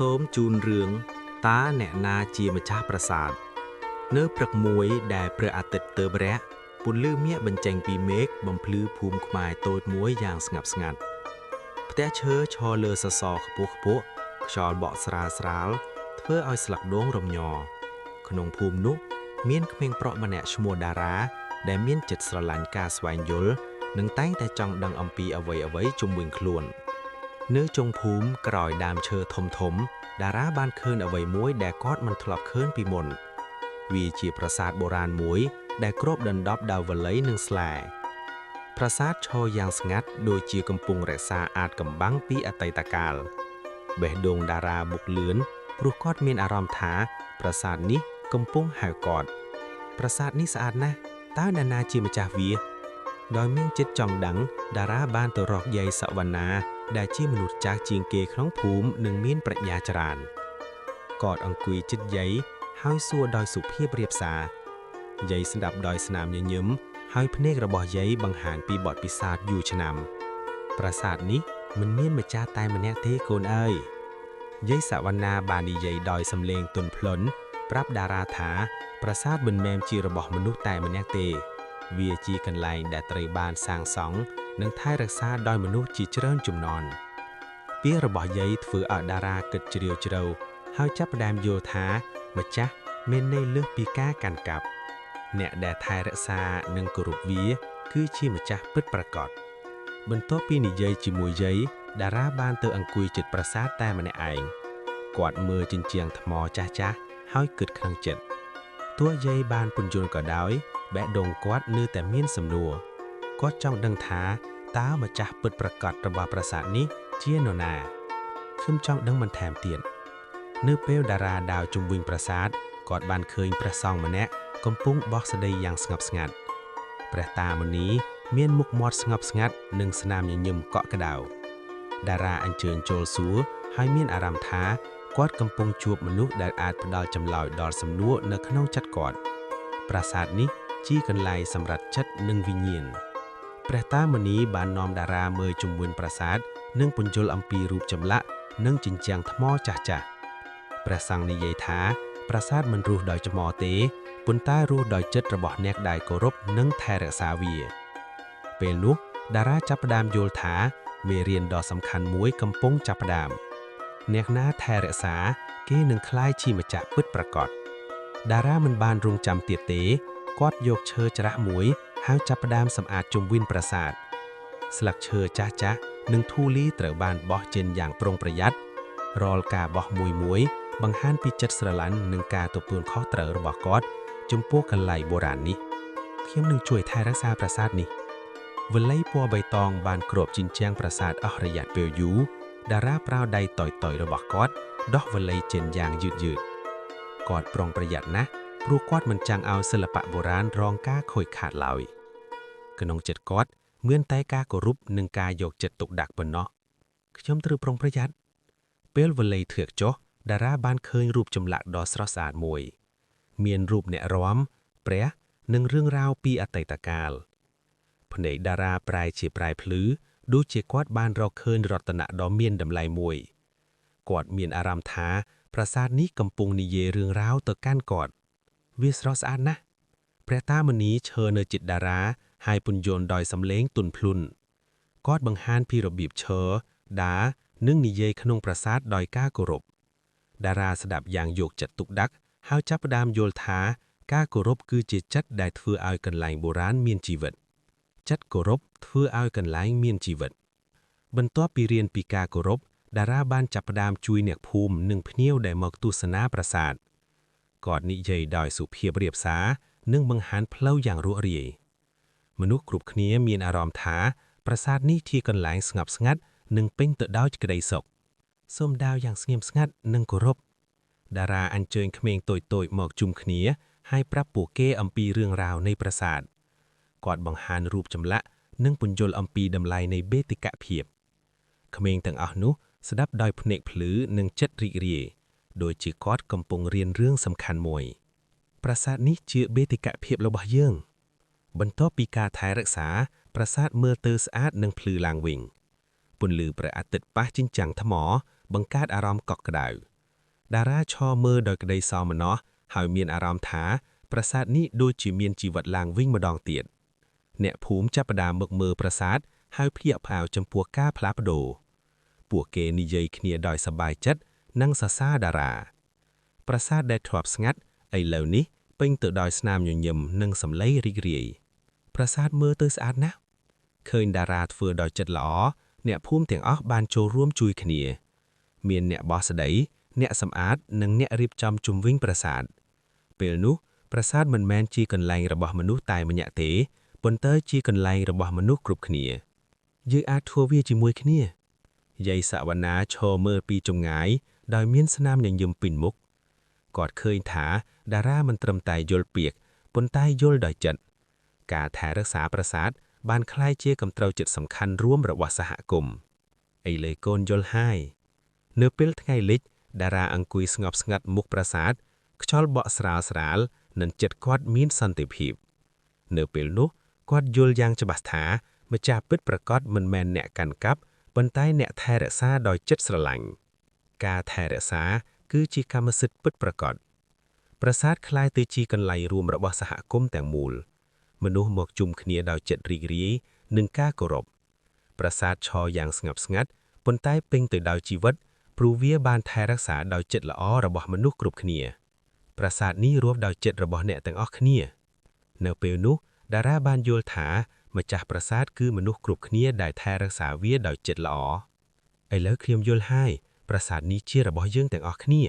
សូមជូនរឿងតាអ្នកណាជាម្ចាស់ប្រាសាទនៅព្រឹកមួយដែលព្រះអាទិត្យទើបរះពន្លឺមាសបញ្ចេញពីមេឃបំភ្លឺភូមិខ្មែរតូចមួយយ៉ាងស្ងប់ស្ងាត់ផ្ទះឈើឈរលើសសរខ្ពស់ខ្ពស់ខ្យល់បក់ស្រាលស្រាលធ្វើឲ្យស្លឹកដូងរំញ័រក្នុងភូមិនោះមានក្មេងប្រុសម្នាក់ឈ្មោះតារាដែលមានចិត្តស្រឡាញ់ការស្វែងយល់និងតែងតែចង់ដឹងអំពីអ្វីៗជុំវិញខ្លួននៅចុងភូមិក្រោយដើមឈើធំៗតារាបានឃើញអ្វីមួយដែលគាត់មិនធ្លាប់ឃើញពីមុនវាជាប្រាសាទបុរាណមួយដែលគ្របដណ្ដប់ដោយវល័យនិងស្លែប្រាសាទឈរយ៉ាងស្ងាត់ដូចជាកំពុងរក្សាអាថ៌កំបាំងពីអតីតកាលបេះដូងតារាបុកលឿនព្រោះគាត់មានអារម្មណ៍ថាប្រាសាទនេះកំពុងហៅគាត់ប្រាសាទនេះស្អាតណាស់តើអ្នកណាជាម្ចាស់វាដោយមានចិត្តចង់ដឹងតារាបានទៅរកយាយសវណ្ណាដែលជាមនុស្សចាស់ជាងគេក្នុងភូមិនិងមានប្រាជ្ញាច្រើនគាត់អង្គុយជិតយាយហើយសួរដោយសុភាពរាបសារយាយស្ដាប់ដោយស្នាមញញឹមហើយភ្នែករបស់យាយបង្ហាញពីបទពិសោធន៍យូរឆ្នាំប្រាសាទនេះមិនមានម្ចាស់តែម្នាក់ទេកូនអើយយាយសវណ្ណាបាននិយាយដោយសំឡេងទន់ភ្លន់ប្រាប់តារាថាប្រាសាទមិនមែនជារបស់មនុស្សតែម្នាក់ទេវាជាកន្លែងដែលត្រូវបានសាងសង់និងថែរក្សាដោយមនុស្សជាច្រើនជំនាន់ពាក្យរបស់យាយធ្វើឲ្យតារាគិតជ្រាវជ្រៅហើយចាប់ផ្ដើមយល់ថាម្ចាស់មានន័យលើសពីការកាន់កាប់អ្នកដែលថែរក្សានិងគោរពវាគឺជាម្ចាស់ពិតប្រាកដបន្ទាប់ពីនិយាយជាមួយយាយតារាបានទៅអង្គុយជិតប្រាសាទតែម្នាក់ឯងគាត់មើលជញ្ជាំងថ្មចាស់ៗហើយគិតក្នុងចិត្តទោះយាយបានពន្យល់ក៏ដោយបេះដូងគាត់នៅតែមានសំណួរគាត់ចង់ដឹងថាតើម្ចាស់ពិតប្រាកដរបស់ប្រាសាទនេះជានរណាខ្ញុំចង់ដឹងបន្ថែមទៀតនៅពេលតារាដើរជុំវិញប្រាសាទគាត់បានឃើញព្រះសង្ឃម្នាក់កំពុងបោះស្ដីយ៉ាងស្ងប់ស្ងាត់ព្រះតាមុនីមានមុខមាត់ស្ងប់ស្ងាត់និងស្នាមញញឹមកក់ក្ដៅតារាអញ្ជើញចូលសួរហើយមានអារម្មណ៍ថាគាត់កំពុងជួបមនុស្សដែលអាចផ្ដល់ចម្លើយដល់សំណួរនៅក្នុងចិត្តគាត់ប្រាសាទនេះជាកន្លែងសម្រាប់ចិត្តនិងវិញ្ញាណព្រះតាមុនីបាននាំតារាមើលជុំវិញប្រាសាទនិងពន្យល់អំពីរូបចម្លាក់និងជញ្ជាំងថ្មចាស់ៗព្រះសង្ឃនិយាយថាប្រាសាទមិនរស់ដោយច្មោះទេប៉ុន្តែរស់ដោយចិត្តរបស់អ្នកដែលគោរពនិងថែរក្សាវាពេលនោះតារាចាប់ផ្ដើមយល់ថាមេរៀនដ៏សំខាន់មួយកំពុងចាប់ផ្ដើមអ្នកណាថែរក្សាគេនឹងក្លាយជាម្ចាស់ពិតប្រាកដតារាមិនបានរងចាំទៀតទេគាត់យកឈើច្រាស់មួយហើយចាប់ផ្ដើមសម្អាតជុំវិញប្រាសាទស្លឹកឈើចាស់ៗនិងធូលីត្រូវបានបោះចេញយ៉ាងប្រុងប្រយ័ត្នរាល់ការបោះមួយបង្ហាញពីចិត្តស្រឡាញ់និងការទទួលខុសត្រូវរបស់គាត់ចំពោះកន្លែងបុរាណនេះខ្ញុំនឹងជួយថែរក្សាប្រាសាទនេះវល័យពណ៌បៃតងបានគ្របជញ្ជាំងប្រាសាទអស់រយៈពេលយូរតារាប្រោដៃតូចៗរបស់គាត់ដោះវល័យចេញយ៉ាងយឺតគាត់ប្រុងប្រយ័ត្នណាស់ព្រោះគាត់មិនចង់ឲ្យសិល្បៈបុរាណរងការខូចខាតឡើយក្នុងចិត្តគាត់មានតែការគោរពនិងការយកចិត្តទុកដាក់ប៉ុណ្ណោះខ្ញុំត្រូវប្រុងប្រយ័ត្នពេលវល័យធឿកចុះតារាបានឃើញរូបចម្លាក់ដ៏ស្រស់ស្អាតមួយមានរូបអ្នករាំព្រះនិងរឿងរ៉ាវពីអតីតកាលភ្នែកតារាប្រែជាប្រែភ្លឺដូចជាគាត់បានរកឃើញរតនៈដ៏មានតម្លៃមួយគាត់មានអារម្មណ៍ថាប្រាសាទនេះកំពុងនិយាយរឿងរ៉ាវទៅកាន់គាត់វាស្រស់ស្អាតណាស់ព្រះតាមុនីឈរនៅជិតតារាហើយពន្យល់ដោយសំឡេងទន់ភ្លន់គាត់បង្ហាញពីរបៀបឈរដើរនិងនិយាយក្នុងប្រាសាទដោយការគោរពតារាស្ដាប់យ៉ាងយកចិត្តទុកដាក់ហើយចាប់ផ្ដើមយល់ថាការគោរពគឺជាចិត្តដែលធ្វើឲ្យកន្លែងបុរាណមានជីវិតចិត្តគោរពធ្វើឲ្យកន្លែងមានជីវិតបន្ទាប់ពីរៀនពីការគោរពតារាបានចាប់ផ្ដើមជួយអ្នកភូមិនិងភ្ញៀវដែលមកទស្សនាប្រាសាទគាត់និយាយដោយសុភាពរាបសារនិងបង្ហាញផ្លូវយ៉ាងរួសរាយមនុស្សគ្រប់គ្នាមានអារម្មណ៍ថាប្រាសាទនេះជាកន្លែងស្ងប់ស្ងាត់និងពេញទៅដោយក្តីសុខសូមដើរយ៉ាងស្ងៀមស្ងាត់និងគោរពតារាអញ្ជើញក្មេងតូចៗមកជុំគ្នាហើយប្រាប់ពួកគេអំពីរឿងរ៉ាវនៃប្រាសាទគាត់បង្ហាញរូបចម្លាក់និងពន្យល់អំពីតម្លៃនៃបេតិកភាពក្មេងទាំងអស់នោះស្ដាប់ដោយភ្នែកភ្លឺនិងចិត្តរីករាយដូចជាគាត់កំពុងរៀនរឿងសំខាន់មួយប្រាសាទនេះជាបេតិកភាពរបស់យើងបន្ទាប់ពីការថែរក្សាប្រាសាទមើលទៅស្អាតនិងភ្លឺឡើងវិញពន្លឺព្រះអាទិត្យប៉ះជញ្ជាំងថ្មបង្កើតអារម្មណ៍កក់ក្ដៅ តារាឈរមើលដោយក្តីសោមនស្សហើយមានអារម្មណ៍ថាប្រាសាទនេះដូចជាមានជីវិតឡើងវិញម្ដងទៀតអ្នកភូមិចាប់ផ្ដើមមកមើលប្រាសាទហើយភ្ញាក់ផ្អើលចំពោះការផ្លាស់ប្ដូរពួកគេនិយាយគ្នាដោយសប្បាយចិត្តនិងសរសើរតារាប្រាសាទដែលធ្លាប់ស្ងាត់ឥឡូវនេះពេញទៅដោយស្នាមញញឹមនិងសម្លេងរីករាយប្រាសាទមើលទៅស្អាតណាស់ឃើញតារាធ្វើដោយចិត្តល្អអ្នកភូមិទាំងអស់បានចូលរួមជួយគ្នាមានអ្នកបោះស្ដីអ្នកសម្អាតនិងអ្នករៀបចំជុំវិញប្រាសាទពេលនោះប្រាសាទមិនមែនជាកន្លែងរបស់មនុស្សតែម្នាក់ទេប៉ុន្តែជាកន្លែងរបស់មនុស្សគ្រប់គ្នាយើងអាចធ្វើវាជាមួយគ្នាយាយសវណ្ណាឈរមើលពីចម្ងាយដោយមានស្នាមញញឹមពេញមុខគាត់ឃើញថាតារាមិនត្រឹមតែយល់ពាក្យប៉ុន្តែយល់ដោយចិត្តការថែរក្សាប្រាសាទបានក្លាយជាកំត្រូវចិត្តសំខាន់រួមរបស់សហគមន៍ឥឡូវកូនយល់ហើយនៅពេលថ្ងៃលិចតារាអង្គុយស្ងប់ស្ងាត់មុខប្រាសាទខ្យល់បក់ស្រាលៗនិងចិត្តគាត់មានសន្តិភាពនៅពេលនោះគាត់យល់យ៉ាងច្បាស់ថាម្ចាស់ពិតប្រាកដមិនមែនអ្នកកាន់កាប់ប៉ុន្តែអ្នកថែរក្សាដោយចិត្តស្រឡាញ់ការថែរក្សាគឺជាកម្មសិទ្ធិពិតប្រាកដប្រាសាទក្លាយទៅជាកន្លែងរួមរបស់សហគមន៍ទាំងមូលមនុស្សមកជុំគ្នាដោយចិត្តរីករាយនិងការគោរពប្រាសាទឈរយ៉ាងស្ងប់ស្ងាត់ប៉ុន្តែពេញទៅដោយជីវិតព្រោះវាបានថែរក្សាដោយចិត្តល្អរបស់មនុស្សគ្រប់គ្នាប្រាសាទនេះរួមដោយចិត្តរបស់អ្នកទាំងអស់គ្នានៅពេលនោះតារាបានយល់ថាម្ចាស់ប្រាសាទគឺមនុស្សគ្រប់គ្នាដែលថែរក្សាវាដោយចិត្តល្អឥឡូវខ្ញុំយល់ហើយប្រាសាទនេះជារបស់យើងទាំងអស់គ្នា